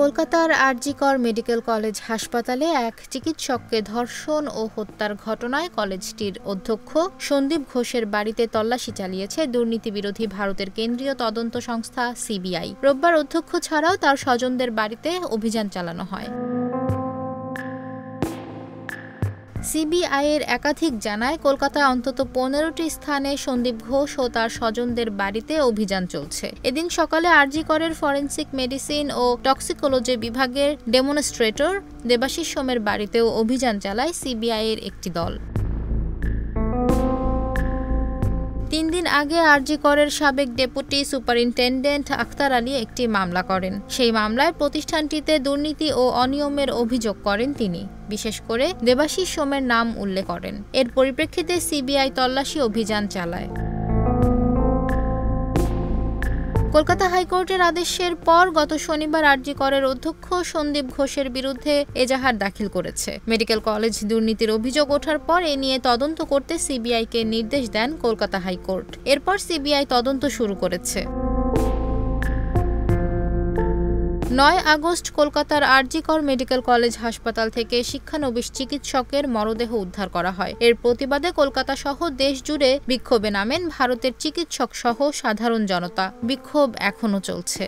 কলকাতার RG Kar medical college হাসপাতালে এক চিকিৎসককে ধর্ষণ ও হত্যার ঘটনায় কলেজটির অধ্যক্ষ সন্দীপ ঘোষের বাড়িতে তল্লাশি চালিয়েছে দুর্নীতিবিরোধী ভারতের কেন্দ্রীয় তদন্ত সংস্থা সিবিআই। রোববার অধ্যক্ষ ছাড়াও তার স্বজনদের বাড়িতে অভিযান চালানো হয়। সিবিআইয়ের একাধিক জানায়, কলকাতায় অন্তত 15টি স্থানে সন্দীপ ঘোষ ও তার স্বজনদের বাড়িতে অভিযান চলছে। এদিন সকালে আরজিকরের ফরেনসিক মেডিসিন ও টক্সিকোলজি বিভাগের ডেমনস্ট্রেটর দেবাশিস সোমের বাড়িতেও অভিযান চালায় সিবিআইয়ের একটি দল। 3 দিন আগে আরজিকরের সাবেক ডেপুটি সুপারিনটেনডেন্ট আখতার আলী একটি মামলা করেন। সেই মামলায় প্রতিষ্ঠানটিতে দুর্নীতি ও অনিয়মের অভিযোগ করেন তিনি, বিশেষ করে দেবাশিস সোমের নাম উল্লেখ করেন। এর পরিপ্রেক্ষিতে সিবিআই তল্লাশি অভিযান চালায়। কলকাতা হাইকোর্টের আদেশের পর গত শনিবার আরজিকরের অধ্যক্ষ সন্দীপ ঘোষের বিরুদ্ধে এজাহার দাখিল করেছে। মেডিকেল কলেজ দুর্নীতির অভিযোগ ওঠার পর এ নিয়ে তদন্ত করতে সিবিআইকে নির্দেশ দেন কলকাতা হাইকোর্ট। এরপর সিবিআই তদন্ত শুরু করেছে। 9 আগস্ট কলকাতার আরজিকর মেডিকেল কলেজ হাসপাতাল থেকে শিক্ষানবিশ চিকিৎসকের মরদেহ উদ্ধার করা হয়। এর প্রতিবাদে কলকাতা সহ দেশ জুড়ে বিক্ষোভে নামেন ভারতের চিকিৎসক সহ সাধারণ জনতা। বিক্ষোভ এখনো চলছে।